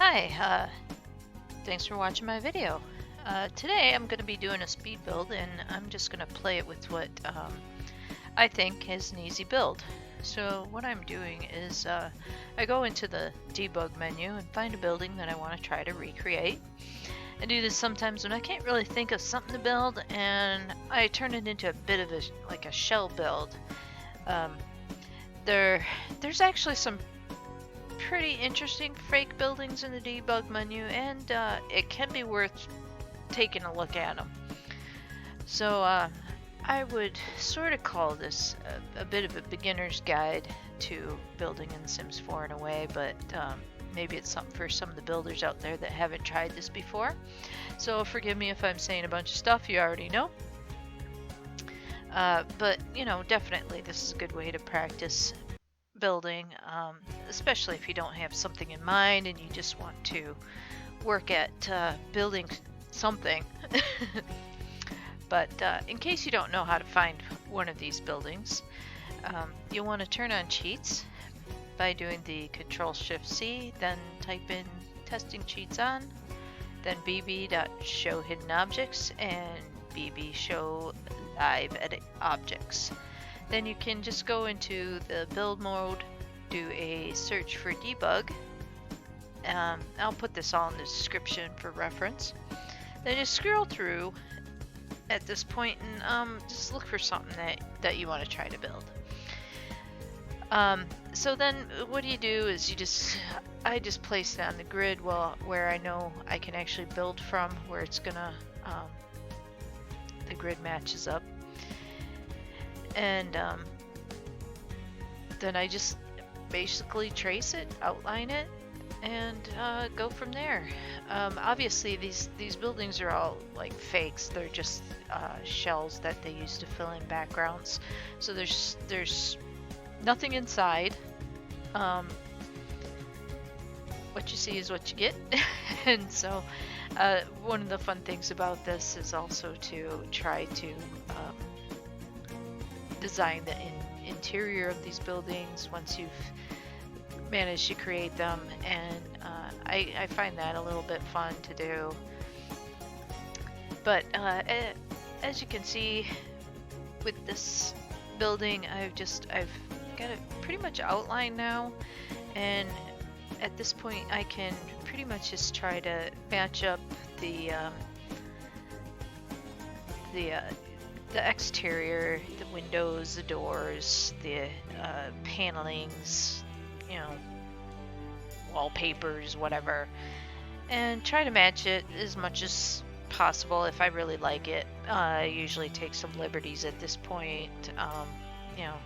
Hi, thanks for watching my video. Today I'm going to be doing a speed build and I'm just going to play it with what I think is an easy build. So what I'm doing is I go into the debug menu and find a building that I want to try to recreate. I do this sometimes when I can't really think of something to build and I turn it into a bit of a shell build. There's actually some pretty interesting fake buildings in the debug menu, and it can be worth taking a look at them. So I would sort of call this a bit of a beginner's guide to building in Sims 4 in a way, but maybe it's something for some of the builders out there that haven't tried this before. So forgive me if I'm saying a bunch of stuff you already know. But, you know, definitely this is a good way to practice building, especially if you don't have something in mind and you just want to work at building something. But in case you don't know how to find one of these buildings, you'll want to turn on cheats by doing the Ctrl+shift+C, then type in testing cheats on, then bb.showhiddenobjects and bb.showliveeditobjects. Then you can just go into the build mode, do a search for debug. I'll put this all in the description for reference. Then just scroll through at this point and just look for something that you want to try to build. So then what you do is I just place it on the grid where I know I can actually build from, where it's gonna the grid matches up. And then I just basically trace it, outline it, and go from there. Obviously these buildings are all like fakes. They're just shells that they use to fill in backgrounds. So there's nothing inside. What you see is what you get. And so one of the fun things about this is also to try to design the interior of these buildings once you've managed to create them, and I find that a little bit fun to do. But as you can see with this building, I've got it pretty much outlined now, and at this point I can pretty much just try to match up the exterior, the windows, the doors, the panelings, you know, wallpapers, whatever, and try to match it as much as possible if I really like it. I usually take some liberties at this point, you know,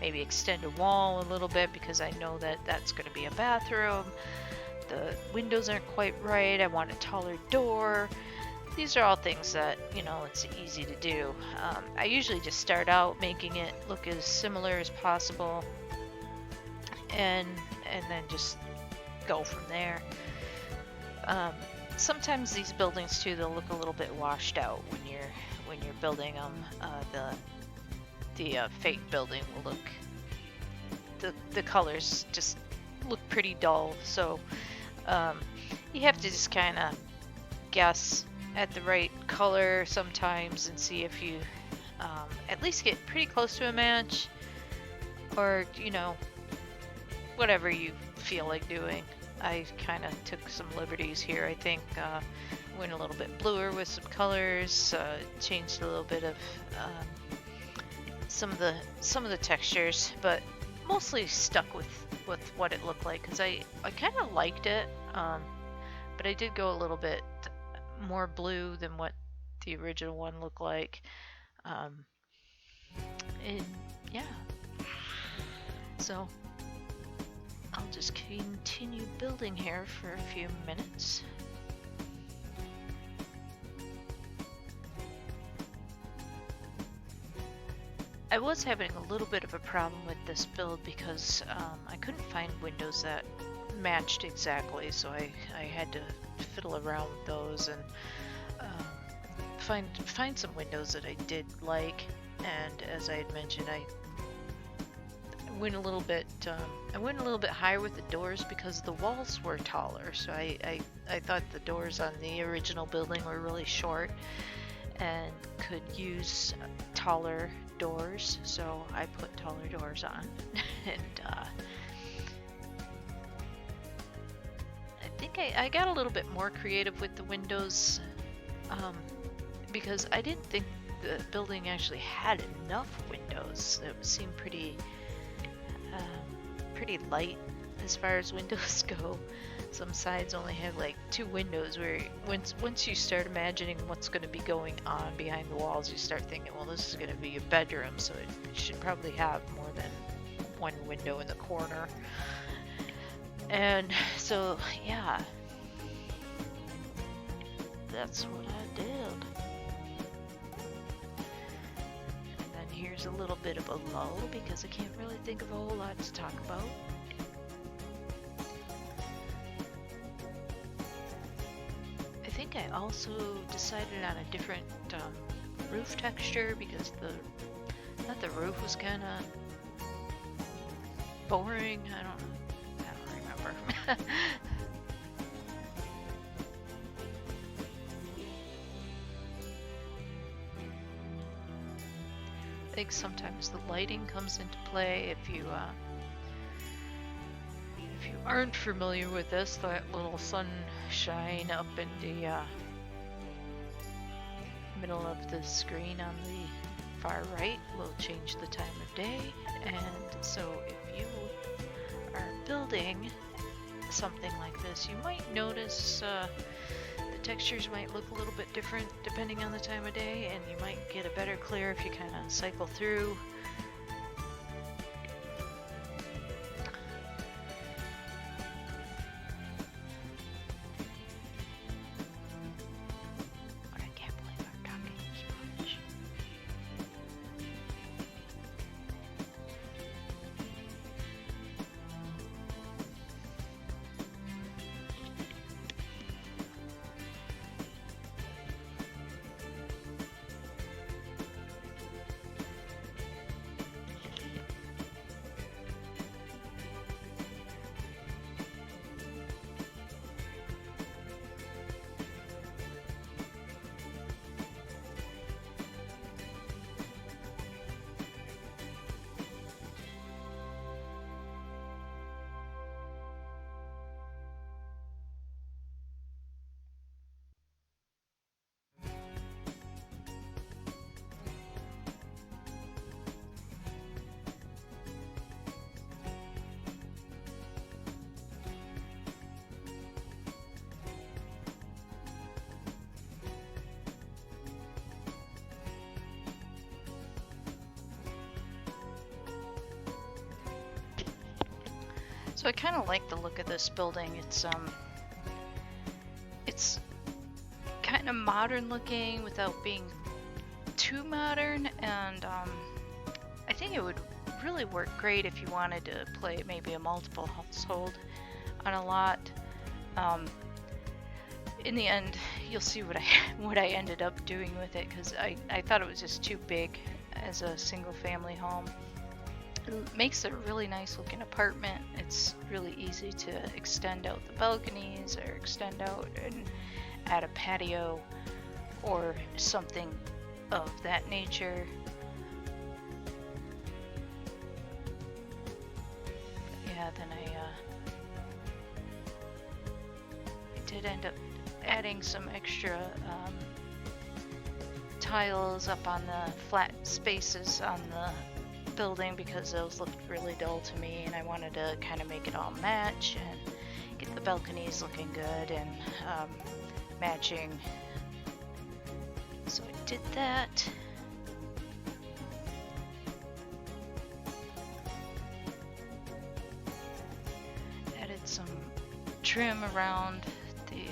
maybe extend a wall a little bit because I know that that's going to be a bathroom. The windows aren't quite right. I want a taller door. These are all things that, you know, it's easy to do. I usually just start out making it look as similar as possible, and then just go from there. Sometimes these buildings too, they'll look a little bit washed out when you're building them. The fake building will look, the colors just look pretty dull. So you have to just kind of guess at the right color sometimes and see if you at least get pretty close to a match, or, you know, whatever you feel like doing. I kind of took some liberties here. I think went a little bit bluer with some colors, changed a little bit of some of the textures, but mostly stuck with what it looked like because I kind of liked it, but I did go a little bit more blue than what the original one looked like. Yeah, so I'll just continue building here for a few minutes. I was having a little bit of a problem with this build because I couldn't find windows that matched exactly, so I had to fiddle around with those and find some windows that I did like. And as I had mentioned, I went a little bit I went a little bit higher with the doors because the walls were taller. So I thought the doors on the original building were really short and could use taller doors, so I put taller doors on. And I think I got a little bit more creative with the windows, because I didn't think the building actually had enough windows. It seemed pretty light as far as windows go. Some sides only have like 2 windows, where once you start imagining what's going to be going on behind the walls, you start thinking, well, this is going to be a bedroom, so it should probably have more than 1 window in the corner. And so yeah, that's what I did. And then here's a little bit of a lull because I can't really think of a whole lot to talk about. I think I also decided on a different roof texture because the roof was kind of boring. I don't remember. I think sometimes the lighting comes into play. If you aren't familiar with this, that little sunshine up in the middle of the screen on the far right will change the time of day. And so if you are building something like this, you might notice the textures might look a little bit different depending on the time of day, and you might get a better clear if you kind of cycle through. So I kind of like the look of this building. It's kind of modern looking without being too modern, and I think it would really work great if you wanted to play maybe a multiple household on a lot. In the end, you'll see what I ended up doing with it, because I thought it was just too big as a single family home. It makes it a really nice looking apartment. It's really easy to extend out the balconies or extend out and add a patio or something of that nature. Yeah, then I did end up adding some extra tiles up on the flat spaces on the building because those looked really dull to me, and I wanted to kind of make it all match and get the balconies looking good and matching. So I did that. Added some trim around the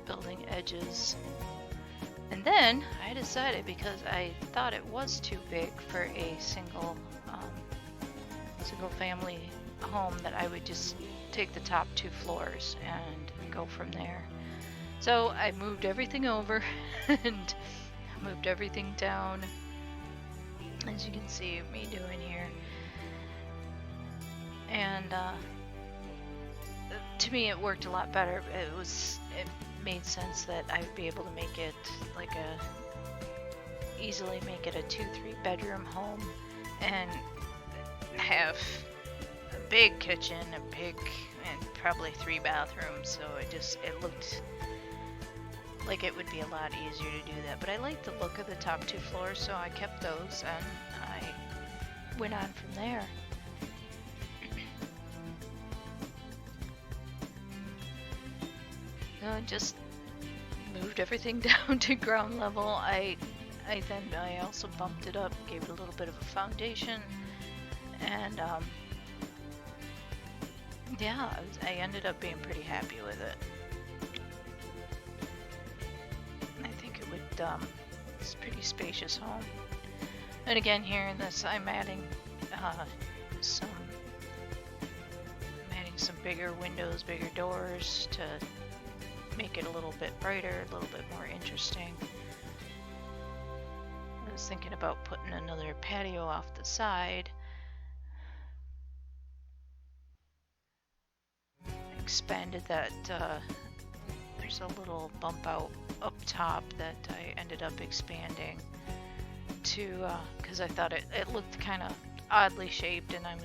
building edges. And then I decided, because I thought it was too big for a single family home, that I would just take the top 2 floors and go from there. So I moved everything over and moved everything down as you can see me doing here. And to me it worked a lot better. It made sense that I would be able to make it like easily make it a 2-3 bedroom home and have a big kitchen, and probably 3 bathrooms. So it looked like it would be a lot easier to do that. But I liked the look of the top 2 floors, so I kept those and I went on from there. I just moved everything down to ground level. I also bumped it up, gave it a little bit of a foundation, and yeah, I ended up being pretty happy with it. I think it would, it's a pretty spacious home. And again, here in this, I'm adding some bigger windows, bigger doors to make it a little bit brighter, a little bit more interesting. I was thinking about putting another patio off the side. Expanded that, there's a little bump out up top that I ended up expanding to, because I thought it looked kind of oddly shaped, and I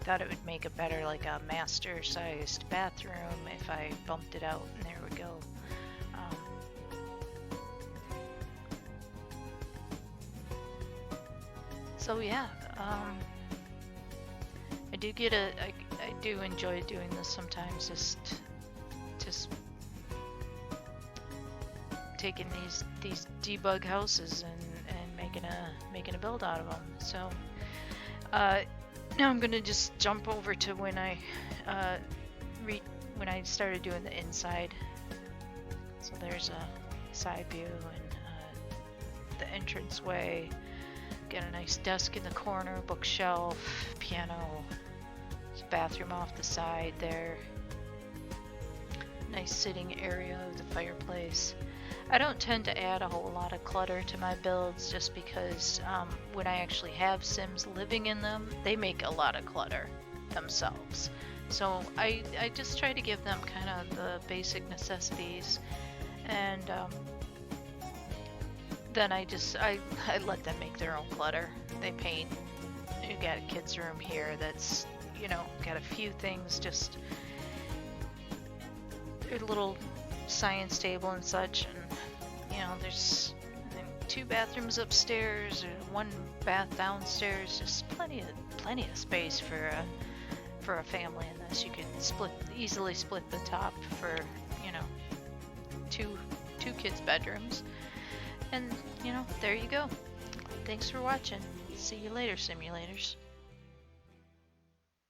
thought it would make a better, like a master sized bathroom if I bumped it out, and there we go. So yeah, I do enjoy doing this sometimes, just taking these debug houses and making a build out of them. So now I'm gonna just jump over to when I started doing the inside. So there's a side view and the entranceway. Got a nice desk in the corner, bookshelf, piano, bathroom off the side there. Nice sitting area of the fireplace. I don't tend to add a whole lot of clutter to my builds just because when I actually have Sims living in them, they make a lot of clutter themselves. So I just try to give them kind of the basic necessities, and then I let them make their own clutter. They paint. You got a kid's room here that's, got a few things, just a little science table and such, and there's 2 bathrooms upstairs or 1 bath downstairs. Just plenty of space for a family in this. You can easily split the top for two kids' bedrooms, and there you go. Thanks for watching. See you later, simulators.